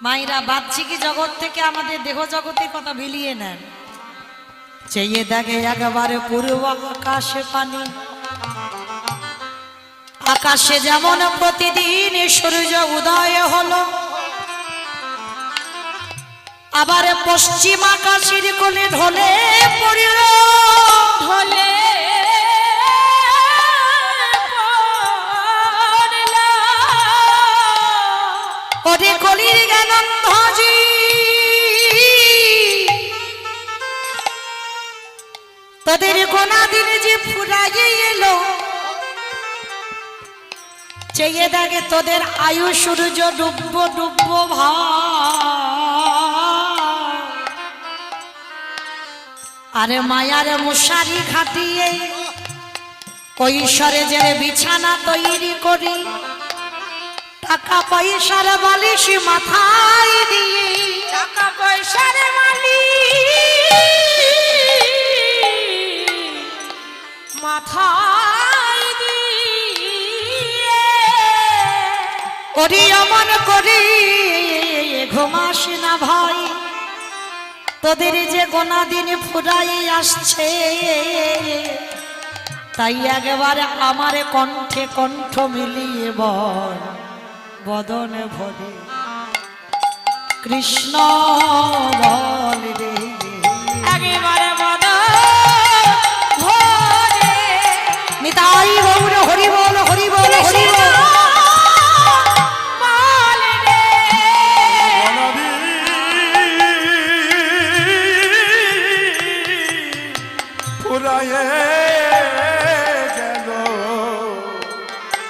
মায়েরা বাহ্যিক জগৎ থেকে আমাদের দেহ জগতের কথা ভিলিয়ে নেন। চেয়ে দেখে একেবারে পূর্ব আকাশে পানি, আকাশে যেমন প্রতিদিন সূর্য উদয় হলো, আবার পশ্চিম আকাশের কোলে ঢলে পড়ল, ঢলে ওরে কলির জ্ঞানন্ধজি তোদের গোনা দিন যে ফুরাইয়ে এলো, চেয়ে দেখে তোদের আয়ু সূর্য ডুবব ডুবব ভাই। আরে মায়ার মশারি খাটিয়ে কৈশোরে যে বিছানা তৈরি করি, টাকা পয়সার বালিশ মাথায় দিয়ে, টাকা পয়সার মালিক মাথায় দিয়ে ওরে অমন করি ঘুমাস না ভাই, তোদের যে গোনা দিন ফুরাই আসছে, তাই একবারে আমার কণ্ঠে কণ্ঠ মিলিয়ে বল বদনে ভরে কৃষ্ণ বল রে, একেবারে বদন ভরে নিতাই গৌর হরি বল হরি বল হরি বল। বল রে ফুরায়ে গেল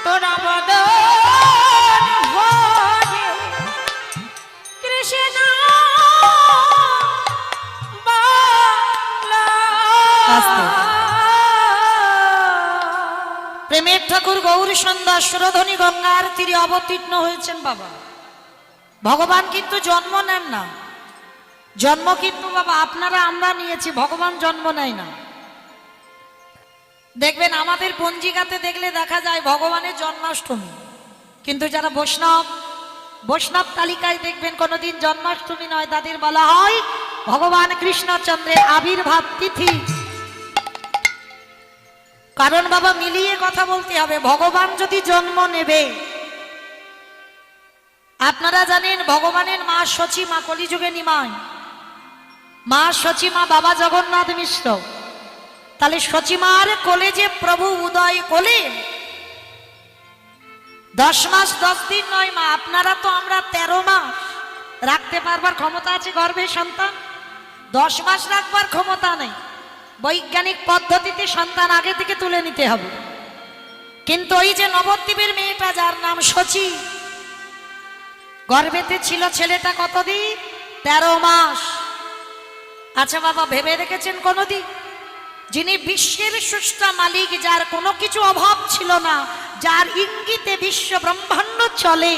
তোরা বদন ভরে কৃষ্ণ আস্তে। প্রেমের ঠাকুর গৌর সন্ধ্যা সুরধনী গঙ্গার তীরে অবতীর্ণ হয়েছেন বাবা। ভগবান কিন্তু জন্ম নেন না, জন্ম কিন্তু বাবা আপনারা আমরা নিয়েছি, ভগবান জন্ম নেয় না। দেখবেন আমাদের পঞ্জিকাতে দেখলে দেখা যায় ভগবানের জন্মাষ্টমী, কিন্তু যারা বৈষ্ণব বৈষ্ণব তালিকায় দেখবেন কোনোদিন জন্মাষ্টমী নয়, তাদের বলা হয় ভগবান কৃষ্ণচন্দ্রের আবির্ভাব তিথি। কারণ বাবা মিলিয়ে কথা বলতে হবে, ভগবান যদি জন্ম নেবে, আপনারা জানেন ভগবানের মা সচী মা কলিযুগে নিমায়, মা সচী মা বাবা জগন্নাথ মিশ্র, তাহলে সচিমার কোলে যে প্রভু উদয় কোলে 10 মাস 10 দিন নয় মা, আপনারা তো আমরা 13 মাস রাখতে পারবার ক্ষমতা আছে গর্ভে সন্তান, 10 মাস রাখবার ক্ষমতা নেই। বৈজ্ঞানিক পদ্ধতিতে সন্তান আগে থেকে তুলে নিতে হবে, কিন্তু ওই যে নবদ্বীপের মেয়েটা যার নাম সচী, গর্ভেতে ছিল ছেলেটা কতদিন? 13 মাস। আচ্ছা বাবা ভেবে রেখেছেন কোনদিন যিনি বিশ্বের স্রষ্টা মালিক, যার কোনো কিছু অভাব ছিল না, যার ইঙ্গিতে বিশ্ব ব্রহ্মাণ্ড চলে,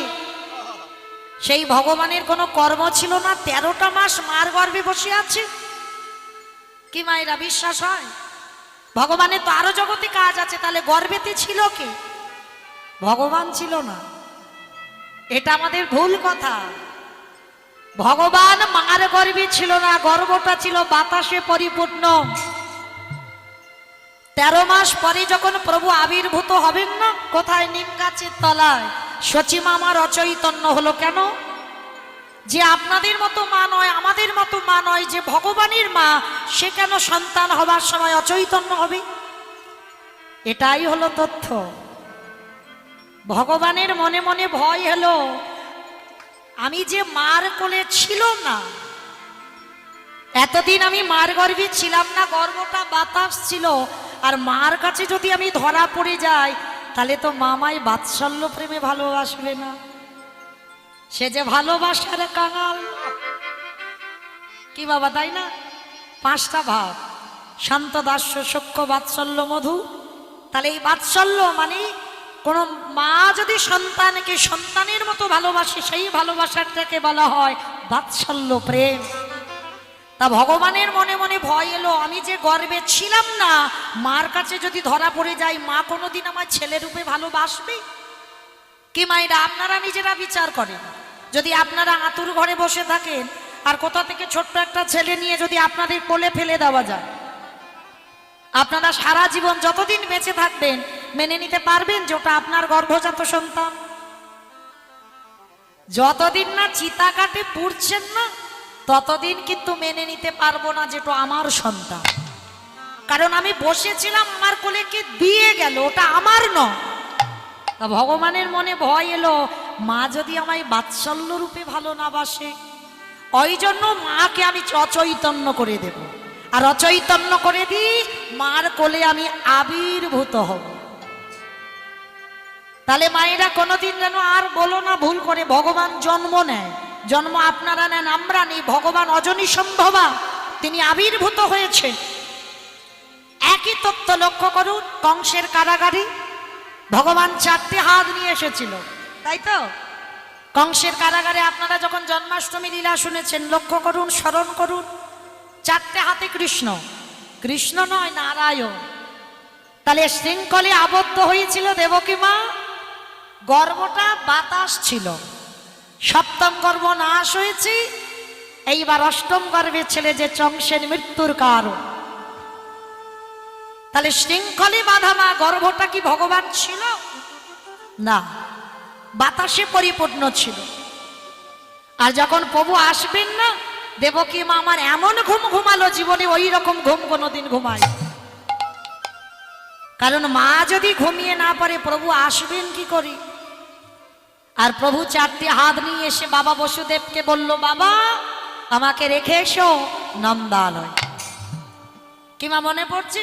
সেই ভগবানের কোনো কর্ম ছিল না, 13টা মাস মার গর্ভে বসে আছে? কি মায়েরা বিশ্বাস হয়? ভগবানের তো আরো জগতে কাজ আছে, তাহলে গর্ভেতে ছিল কে? ভগবান ছিল না, এটা আমাদের ভুল কথা। ভগবান মার গর্ভে ছিল না, গর্ভটা ছিল বাতাসে পরিপূর্ণ। 13 মাস পরে যখন প্রভু আবির্ভূত হবেন না, কোথায়? নিম গাছের তলায়। সচিমা আমার অচৈতন্য হলো কেন? যে আপনাদের মতো মা নয়, আমাদের মতো মা নয়, যে ভগবানের মা, সে কেন সন্তান হবার সময় অচৈতন্য হবে? এটাই হলো তথ্য। ভগবানের মনে মনে ভয় হলো, আমি যে মার কোলে ছিল না, এতদিন আমি মার গর্ভে ছিলাম না, গর্ভটা বাতাস ছিল, আর মার কাছে যদি আমি ধরা পড়ে যাই, তাহলে তো মামাই বাৎসল্য প্রেমে ভালোবাসবে না, সে যে ভালোবাসার কাঙাল। কি বাবা, তাই না? 5টা ভাব, শান্ত দাস্য সখ্য বাৎসল্য মধু। তাহলে এই বাৎসল্য মানে কোন মা যদি সন্তানকে সন্তানের মতো ভালোবাসে, সেই ভালোবাসাটাকে বলা হয় বাৎসল্য প্রেম। তা ভগবানের মনে মনে ভয় এলো, আমি যে গর্ভে ছিলাম না, মার কাছে যদি ধরা পড়ে যাই, মা কোনোদিন আমার ছেলে রূপে ভালোবাসবে? কি মায়েরা আপনারা নিজেরা বিচার করেন, যদি আপনারা আতুর ঘরে বসে থাকেন আর কোথা থেকে ছোট্ট একটা ছেলে নিয়ে যদি আপনাদের কোলে ফেলে দেওয়া যায়, আপনারা সারা জীবন যতদিন বেঁচে থাকবেন মেনে নিতে পারবেন যে ওটা আপনার গর্ভজাত সন্তান? যতদিন না চিতা কাটে পুড়ছেন না ততদিন কিন্তু মেনে নিতে পারবো না যে ওটা আমার সন্তান। কারণ আমি বসেছিলাম, আমার কোলে কে দিয়ে গেল, ওটা আমার নয়। তা ভগবানের মনে ভয় এলো, মা যদি আমায় বাৎসল্য রূপে ভালো না বাসে, ওই জন্য মাকে আমি অচৈতন্য করে দেব। আর অচৈতন্য করে দিই, মার কোলে আমি আবির্ভূত হব। তাহলে মায়েরা কোনোদিন যেন আর বলো না ভুল করে ভগবান জন্ম নেয়। জন্ম আপনারা নেন, আমরা নেই। ভগবান অজনী সম্ভবা, তিনি আবির্ভূত হয়েছে। একই তথ্য লক্ষ্য করুন, কংসের কারাগারে ভগবান 4টে হাত নিয়ে এসেছিল, তাই তো? কংসের কারাগারে আপনারা যখন জন্মাষ্টমী লীলা শুনেছেন, লক্ষ্য করুন, স্মরণ করুন, 4টে হাতে কৃষ্ণ। কৃষ্ণ নয়, নারায়ণ। তাহলে শৃঙ্খলে আবদ্ধ হয়েছিল দেবকী মা। গর্ভটা বাতাস ছিল, সপ্তম গর্ভ নাশ হয়েছে, এইবার অষ্টম গর্ভের ছেলে যে কংসের মৃত্যুর কারণ। তাহলে শৃঙ্খলে বাঁধা মা গর্ভটা কি ভগবান ছিল? না, বাতাসে পরিপূর্ণ ছিল। আর যখন প্রভু আসবেন না, দেবকী মা আমার এমন ঘুম ঘুমালো, জীবনে ওই রকম ঘুম কোনোদিন ঘুমায়। কারণ মা যদি ঘুমিয়ে না পারে প্রভু আসবেন কি করে? আর প্রভু 4টে হাত নিয়ে এসে বাবা বসুদেবকে বলল, বাবা আমাকে রেখে এসো নন্দালয়। কি মা মনে পড়ছে?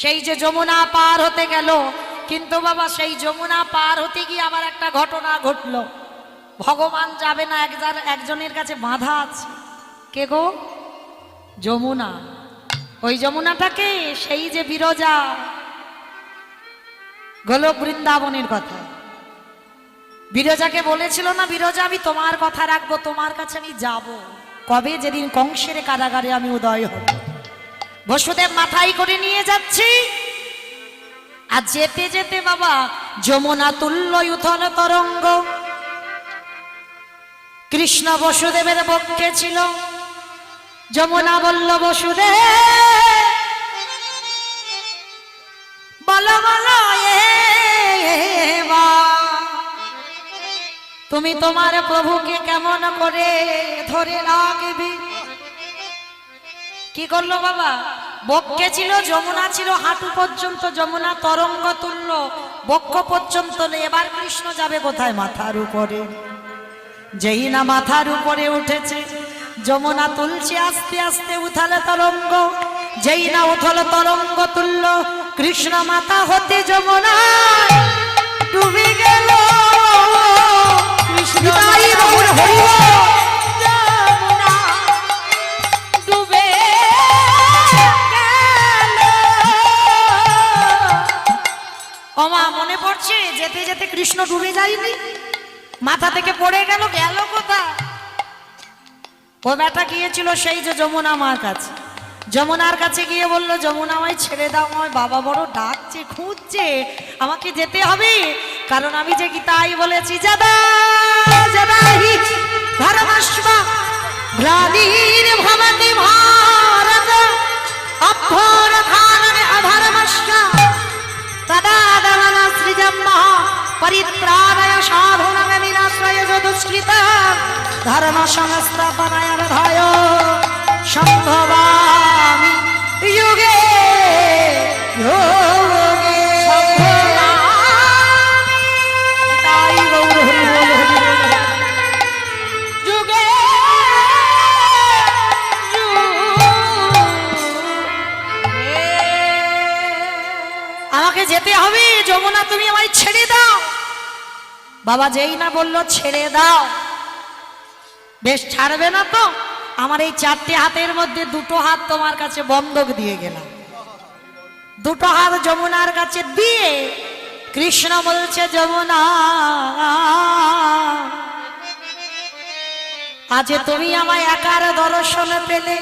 সেই যে যমুনা পার হতে গেল, কিন্তু বাবা সেই যমুনা পার হতে গিয়ে আবার একটা ঘটনা ঘটলো। ভগবান যাবে না, একজনের কাছে বাধা আছে। কে গো? যমুনা। ওই যমুনাটাকে সেই যে বিরজা, গোলক বৃন্দাবনের কথা। বিরজাকে বলেছিল না, বিরজা আমি তোমার কথা রাখবো, তোমার কাছে আমি যাব। কবে? যেদিন কংসের কারাগারে আমি উদয় হব। বসুদেব মাথায় করে নিয়ে যাচ্ছি, আর যেতে যেতে বাবা যমুনা তুল্য উথল তরঙ্গ। কৃষ্ণ বসুদেবের পক্ষে ছিল। যমুনা বলল, বসুদেব বলো বলো তুমি তোমার প্রভুকে কেমন করে ধরে রাখবে? কি করলো বাবা? বক্ষে ছিল, যমুনা ছিল হাঁটু পর্যন্ত, যমুনা তরঙ্গ তুল্য, বক্ষ পর্যন্ত নেই। এবার কৃষ্ণ যাবে কোথায়? মাথার উপরে। যেই না মাথার উপরে উঠেছে, যমুনা তুলছে আস্তে আস্তে উথাল তরঙ্গ। যেই না উথল তরঙ্গ তুল্য, কৃষ্ণ মাথা হতে যমুনা ডুবে গেল। কৃষ্ণ ডুবে ওমা মনে পড়ছে, যেতে যেতে কৃষ্ণ ডুবে যায়নি, মাথা থেকে পড়ে গেল। গেল কোথায়? ও বেটা গিয়েছিল সেই যে যমুনা মার কাছে। যমুনার কাছে গিয়ে বলল, যমুনা আমায় ছেড়ে দাও, আমায় বাবা বড় ডাকছে, খুঁজছে, আমাকে যেতে হবে। কারণ আমি যে গীতাই বলেছি, যাদা যাদাহি ধর্মস্ব গ্লানির ভবতি ভারত অভ্যুত্থানে অধর্মস্য তদা দমনসৃজম পরিত্রাণায় সাধুনাং বিনাশায় দুষ্কৃতাং ধর্ম সংস্থাপনায় সম্ভবামি যুগে যুগে। তাই গৌর হরি বল, হরি বল। যুগে আমাকে যেতে হবে, যমুনা তুমি আমায় ছেড়ে দাও। বাবা যেই না বললো ছেড়ে দাও, বেশ ছাড়বে না তো? আমার এই 4টে হাতের মধ্যে 2টো হাত তোমার কাছে বন্ধক দিয়ে গেলাম। 2টো হাত যমুনার কাছে দিয়ে কৃষ্ণ বলছে, যমুনা আজ তুমি আমায় একার দর্শন পেলে,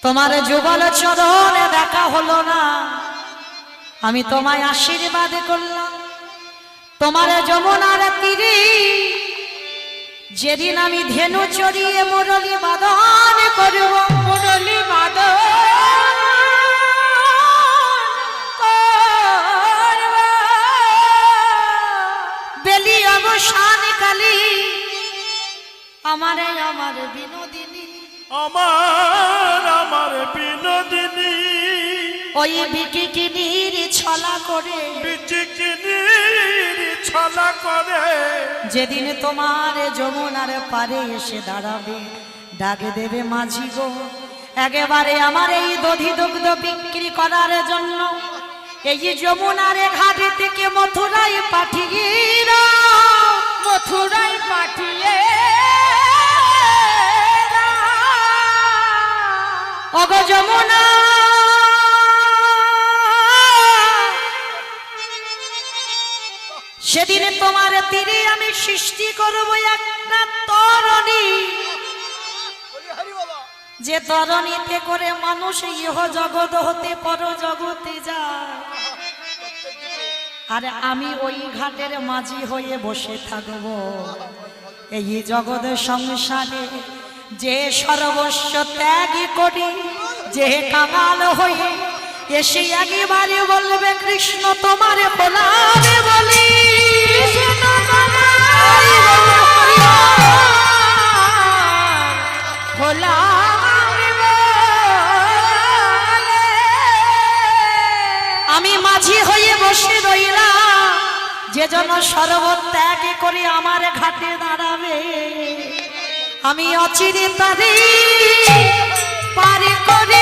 তোমার যুগল চরণে দেখা হলো না। আমি তোমায় আশীর্বাদ করলাম, তোমার যমুনার তীরে যেদিন আমি ধেনু চড়িয়ে মুরলি বাদন করব, মুরলি বাদন করব, বেলি অবসান কালী আমারে আমার বিনোদিনী, আমার বিনোদিনী, ওই বিকিকিনির ছলা করে বিচিকিনির ছলা করে যেদিন তোমার যমুনার পারে এসে দাঁড়াবে, ডাকে দেবে মাঝি গো, একেবারে আমার এই দধি দুগ্ধ বিক্রি করার জন্য এই যমুনার ঘাটে থেকে মথুরায় পাঠিয়ে দাও, মথুরায় পাঠিয়ে ওগো যমুনা, সেদিন তোমার তীরে আমি সৃষ্টি করব একটা তরণী, যে তরণীতে করে মানুষ ইহ জগৎ হতে পর জগতে যায়, আর আমি ওই ঘাটের মাঝি হয়ে বসে থাকব। এই জগৎ সংসারে যে সর্বস্ব ত্যাগ করি, যে কাঙাল হয়ে এসে একেবারে বলবে কৃষ্ণ তোমার পোলাবে বলি, আমি মাঝি হয়ে বসে রইলাম, যে জন সর্বত্যাগ করে আমার ঘাটে দাঁড়াবে, আমি অচিরে তারে পারে করে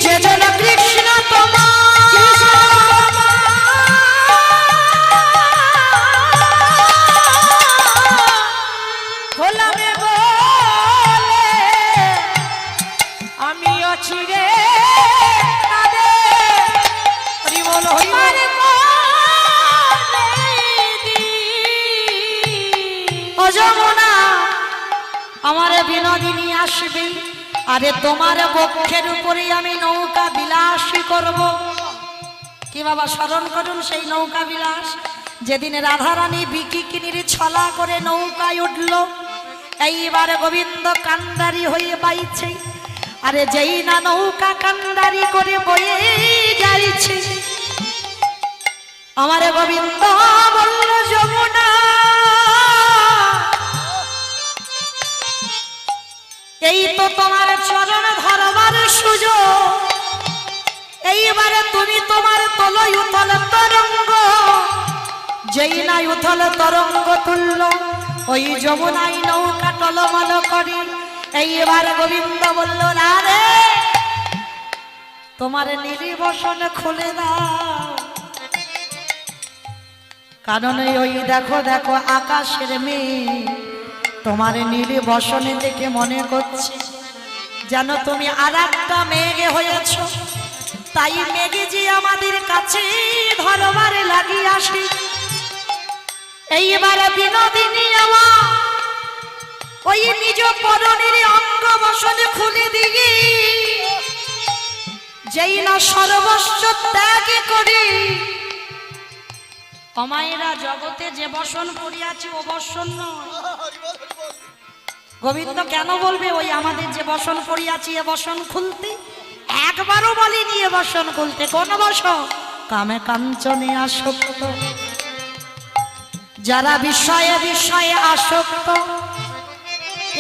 যে জন কৃষ্ণ ভোলাবে বলে আমি অচিরে হরি বল হরি বল। ও যমুনা, আমার বিনোদিনী আসবে, আরে তোমার বক্ষের উপরে আমি নৌকা বিলাসী করব। কি বাবা স্মরণ করুন সেই নৌকা বিলাস, যেদিন রাধারানী বিকিকিনির ছলা করে নৌকায় উঠল, এইবার গোবিন্দ কান্দারি হয়ে বাইছে, আরে যেই না নৌকা কান্দারি করে বয়ে যাইছে, আমার গোবিন্দ বলল যমুনা, এই তো তোমার চরণ ধরবার সুযোগ, এইবারে তুমি তোমার তলয় উথল তরঙ্গ, যেই না উথল তরঙ্গ তুলল, ওই যমুনাই নৌকা টলমল করি, এইবার গোবিন্দ বলল না রে, তোমার নির্বসন খুলে দাও, কারণ ওই দেখো দেখো আকাশের মেয়ে তোমার নীলে বসনে দেখে মনে করছে যেন তুমি আর একটা মেঘে হয়েছ, তাই মেঘে যে আমাদের কাছে ধরবারে লাগিয়ে আসি, এইবার বিনোদিনী আমার ওই নিজ পরনের অঙ্গ বসনে খুলে দিয়ে, যেই না সর্বস্ব ত্যাগ করি, অমায়েরা জগতে যে বসন পড়িয়াছে ও বসন নয়। গোবিন্দ কেন বলবে ওই আমাদের যে বসন পড়িয়াছি এ বসন খুলতে? একবারও বলিনি এ বসন খুলতে। কোন বসন? কামে কাঞ্চনে আসক্ত, যারা বিষয়ে বিষয়ে আসক্ত,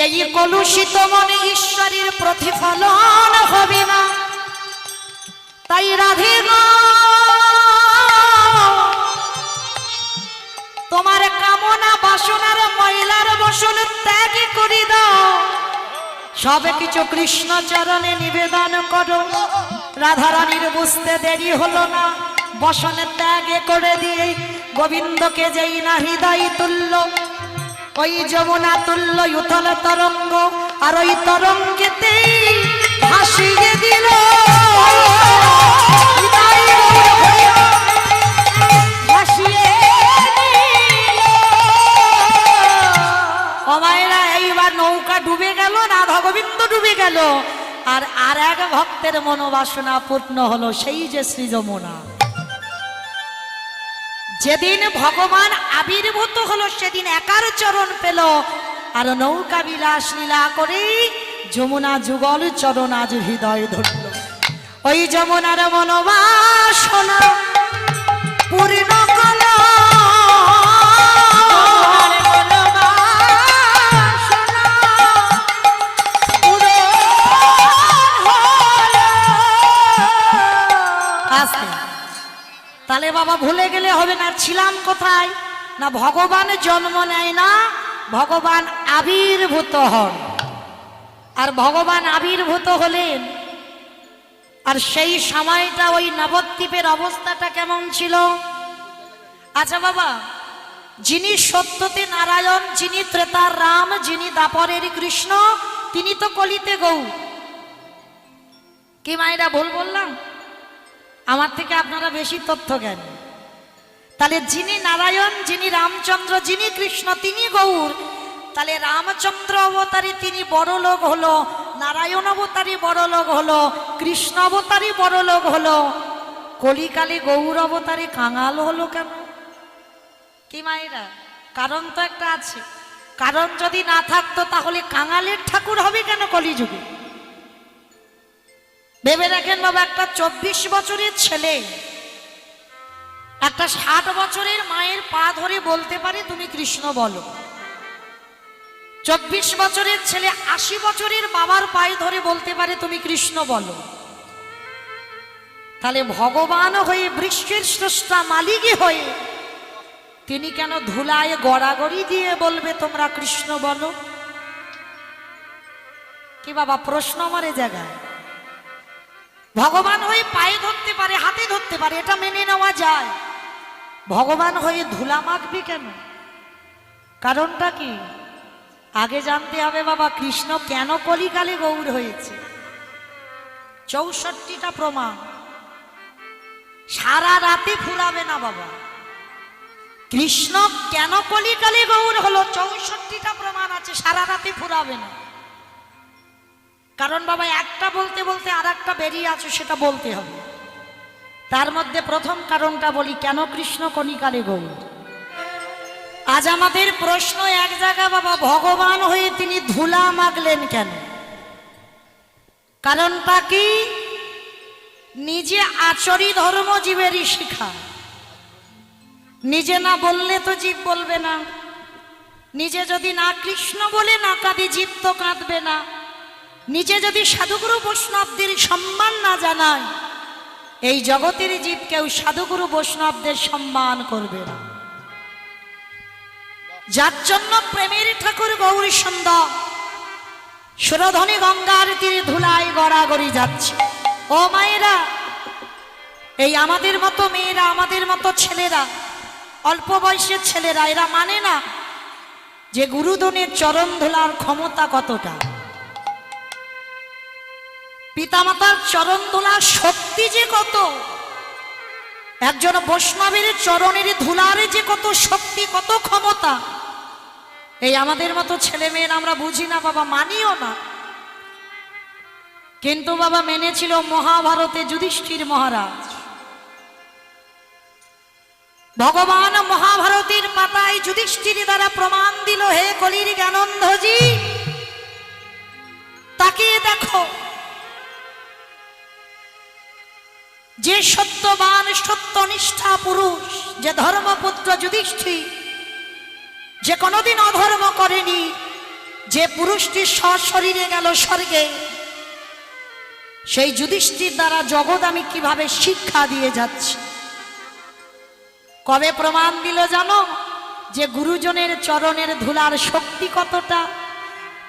এই কলুষিত মনে ঈশ্বরের প্রতিফলন হবে না। তাই রাধে গো, তোমার কামনা বাসনার ময়লার বসন ত্যাগ করে দাও, সব কিছু কৃষ্ণ চরণে নিবেদন করো। রাধারানীর বুঝতে দেরি হলো না, বসন ত্যাগ করে দিয়ে গোবিন্দকে যেই না হৃদয় তুল্য, ওই যমুনা তুল্য উথল তরঙ্গ, আর ওই তরঙ্গেতে ভাসিয়ে দিল এইবার নৌকা ডুবে গেল, রাধা গোবিন্দ ডুবে গেল, আর আর এক ভক্তের মনোবাসনা পূর্ণ হলো, সেই যে শ্রী যমুনা। যেদিন ভগবান আবির্ভূত হলো সেদিন একার চরণ পেল, আর নৌকা বিলাস লীলা করে যমুনা যুগল চরণ আজ হৃদয় ধরল। ওই যমুনার মনোবাসনা পূর্ণ কল, তাহলে বাবা ভুলে গেলে হবে না, ছিলাম কোথায় না? ভগবান জন্ম নেয় না, ভগবান আবির্ভূত হন। আর ভগবান আবির্ভূত হলেন, আর সেই সময়টা ওই নবদ্বীপের অবস্থাটা কেমন ছিল? আচ্ছা বাবা, যিনি সত্যতে নারায়ণ, যিনি ত্রেতার রাম, যিনি দাপরের কৃষ্ণ, তিনি তো কলিতে গৌর। কি মায়েরা ভুল বললাম? আমার থেকে আপনারা বেশি তথ্য জ্ঞান। তাহলে যিনি নারায়ণ, যিনি রামচন্দ্র, যিনি কৃষ্ণ, তিনি গৌর। তাহলে রামচন্দ্র অবতারী তিনি বড় লোক হলো, নারায়ণ অবতারী বড় লোক হলো, কৃষ্ণ অবতারী বড় লোক হলো, কলিকালে গৌর অবতারী কাঙাল হলো কেন? কি মায়েরা? কারণ তো একটা আছে। কারণ যদি না থাকতো তাহলে কাঙালের ঠাকুর হবে কেন কলিযুগে? ভেবে দেখেন বাবা, একটা 24 বছরের ছেলে একটা 60 বছরের মায়ের পা ধরে বলতে পারে তুমি কৃষ্ণ বলো। 24 বছরের ছেলে 80 বছরের বাবার পায়ে ধরে বলতে পারে তুমি কৃষ্ণ বলো। তাহলে ভগবান হয়ে, বৃষ্টির স্রষ্টা মালিকই হয়ে, তিনি কেন ধুলায় গড়াগড়ি দিয়ে বলবে তোমরা কৃষ্ণ বলো? কি বাবা, প্রশ্ন আমার জায়গায়। ভগবান হয়ে পায়ে ধরতে পারে, হাতে ধরতে পারে, এটা মেনে নেওয়া যায়। ভগবান হয়ে ধুলা মাখবি কেন? কারণটা কি? আগে জানতে হবে বাবা, কৃষ্ণ কেন কলিকালে গৌর হয়েছে। 64টা প্রমাণ, সারা রাতে ফুরাবে না বাবা। কৃষ্ণ কেন কলিকালে গৌর হলো 64টা প্রমাণ আছে, সারা রাতে ফুরাবে না। কারণ বাবা, একটা বলতে বলতে আর একটা বেরিয়ে আছে, সেটা বলতে হবে। তার মধ্যে প্রথম কারণটা বলি, কেন কৃষ্ণ কলিকালে গৌর। আজ আমাদের প্রশ্ন এক জায়গা বাবা, ভগবান হয়ে তিনি ধুলা মাগলেন কেন? কারণটা কি? নিজে আচরি ধর্ম জীবেরই শিখা। নিজে না বললে তো জীব বলবে না। নিজে যদি না কৃষ্ণ বলে না কাঁদে, জীব তো কাঁদবে না। নিজে যদি সাধুগুরু বৈষ্ণবদের সম্মান না জানায়, এই জগতের জীব কেউ সাধুগুরু বৈষ্ণবদের সম্মান করবে না। যার জন্য প্রেমের ঠাকুর গৌরী সুন্দর সুরধনী গঙ্গার তীরে ধুলায় গড়াগড়ি যাচ্ছে। ও মায়েরা, এই আমাদের মতো মেয়েরা, আমাদের মতো ছেলেরা, অল্প বয়সের ছেলেরা, এরা মানে না যে গুরুজনের চরণ ধুলার ক্ষমতা কতটা, পিতামাতার চরণ ধুলার শক্তি যে কত, একজন বৈষ্ণবের চরণের ধুলার যে কত শক্তি, কত ক্ষমতা, এই আমাদের মতো ছেলে মেয়েরা আমরা বুঝি না বাবা, মানিও না। কিন্তু বাবা মেনেছিল মহাভারতে যুধিষ্ঠির মহারাজ। ভগবান মহাভারতের পাতায় যুধিষ্ঠির দ্বারা প্রমাণ দিল, হে কলির জ্ঞানন্ধজি, তাকিয়ে দেখো, যে সত্যবান সত্যনিষ্ঠা পুরুষ, যে ধর্মপুত্র যুধিষ্ঠির, যে কোনোদিন অধর্ম করেনি, যে পুরুষটি সশরীরে গেল স্বর্গে, সেই যুধিষ্ঠির দ্বারা জগৎ আমি কিভাবে শিক্ষা দিয়ে যাচ্ছি। কবে প্রমাণ দিল জানো? যে গুরুজনের চরণের ধুলার শক্তি কতটা।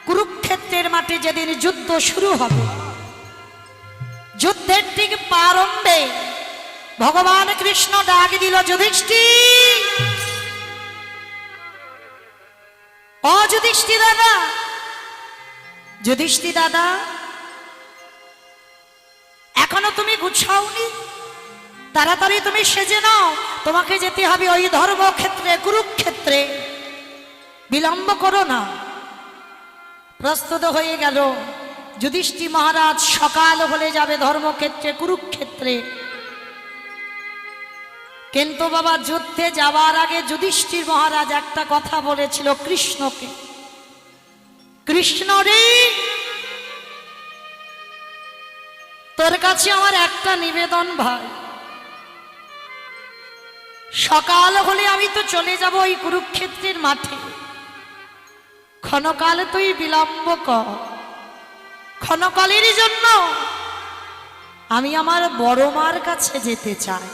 কুরুক্ষেত্রের মাঠে যেদিন যুদ্ধ শুরু হবে, যুদ্ধের ঠিক প্রারম্ভে ভগবান কৃষ্ণ ডাক দিল, যুধিষ্ঠির, ও যুধিষ্ঠির দাদা, যুধিষ্ঠির দাদা, এখনো তুমি গুছাওনি, তাড়াতাড়ি তুমি সেজে নাও, তোমাকে যেতে হবে ওই ধর্মক্ষেত্রে, কুরুক্ষেত্রে, বিলম্ব করো না। প্রস্তুত হয়ে গেল, যুধিষ্ঠির মহারাজ সকাল হলে যাবে ধর্মক্ষেত্রে কুরুক্ষেত্রে, কিন্তু বাবা যুদ্ধে যাওয়ার আগে যুধিষ্ঠির মহারাজ একটা কথা বলেছিল কৃষ্ণকে, কৃষ্ণ রে তোর কাছে আমার একটা নিবেদন ভাই, সকাল হলে আমি তো চলে যাব ওই কুরুক্ষেত্রের মাঠে, ক্ষণকাল তুই বিলম্ব কর, ক্ষণকালের জন্য আমি আমার বড় মার কাছে যেতে চাই।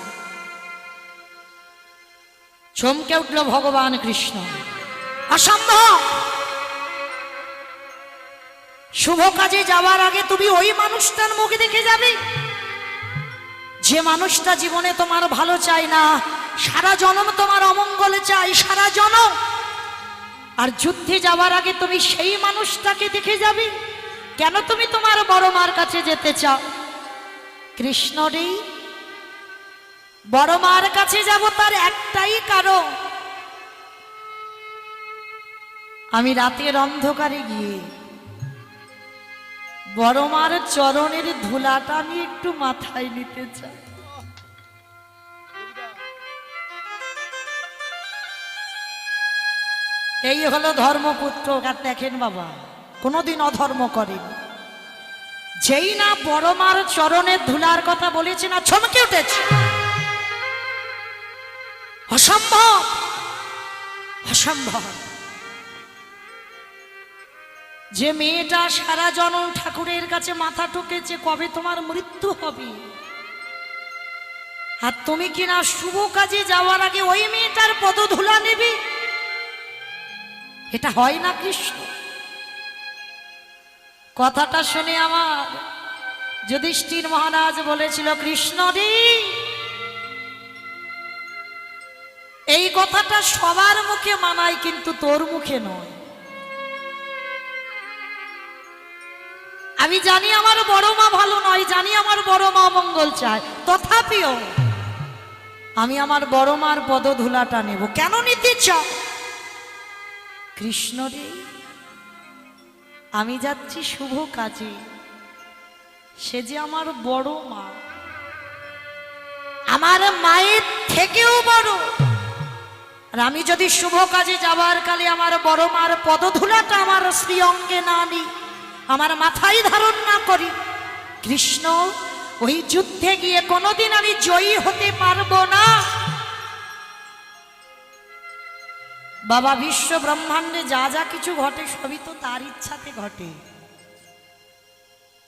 চমকে উঠল ভগবান কৃষ্ণ, অসম্ভব, শুভ কাজে যাওয়ার আগে তুমি ওই মানুষটার মুখ দেখে যাবে যে মানুষটা জীবনে তোমার ভালো চাই না, সারা জনম তোমার অমঙ্গলে চাই, সারা জনম। আর যুদ্ধে যাওয়ার আগে তুমি সেই মানুষটাকে দেখে যাবে? কেন তুমি তোমার বড় মার কাছে যেতে চাও? কৃষ্ণ রে বড় মার কাছে যাব তার একটাই কারণ, আমি রাতের অন্ধকারে গিয়ে বড় মার চরণের ধুলাটা আমি একটু মাথায় নিতে চাই। এই হলো ধর্মপুত্র। দেখেন বাবা কোনোদিন অধর্ম করেনি, যেই না বড় মার চরণের ধুলার কথা বলেছে না চমকে উঠেছে, অসম্ভব, অসম্ভব। যে মেয়েটা সারা জনম ঠাকুরের কাছে মাথা ঠুকেছে কবে তোমার মৃত্যু হবে, আর তুমি কিনা শুভ কাজে যাওয়ার আগে ওই মেয়েটার পদধূলা নেবে? এটা হয় না কৃষ্ণ। কথাটা শুনে আমার যুধিষ্ঠির মহারাজ বলেছিল কৃষ্ণ রে এই কথাটা সবার মুখে মানায় কিন্তু তোর মুখে নয়। আমি জানি আমার বড় মা ভালো নয়, জানি আমার বড় মা মঙ্গল চায়, তথাপিও আমি আমার বড় মার পদধূলাটা নেব। কেন নিতে চাও? কৃষ্ণ রে আমি যাচ্ছি শুভ কাজে, সে যে আমার বড় মা, আমার মায়ের থেকেও বড়, আর আমি যদি শুভ কাজে যাবার কালে আমার বড় মার পদধূলাটা আমার শ্রী অঙ্গে না নিই, আমার মাথায় ধারণ না করি, কৃষ্ণ ওই যুদ্ধে গিয়ে কোনোদিন আমি জয়ী হতে পারবো না। বাবা বিশ্ব ব্রহ্মাণ্ডে যা যা কিছু ঘটে সবই তো তার ইচ্ছাতে ঘটে,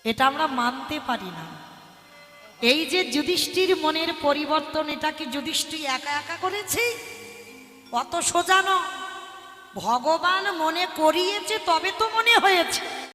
এটা আমরা মানতে পারি না। এই যে যুধিষ্ঠির মনের পরিবর্তন, এটা কি যুধিষ্ঠির একা একা করেছে? অত সোজা নয়, ভগবান মনে করিয়েছে তবে তো মনে হয়েছে।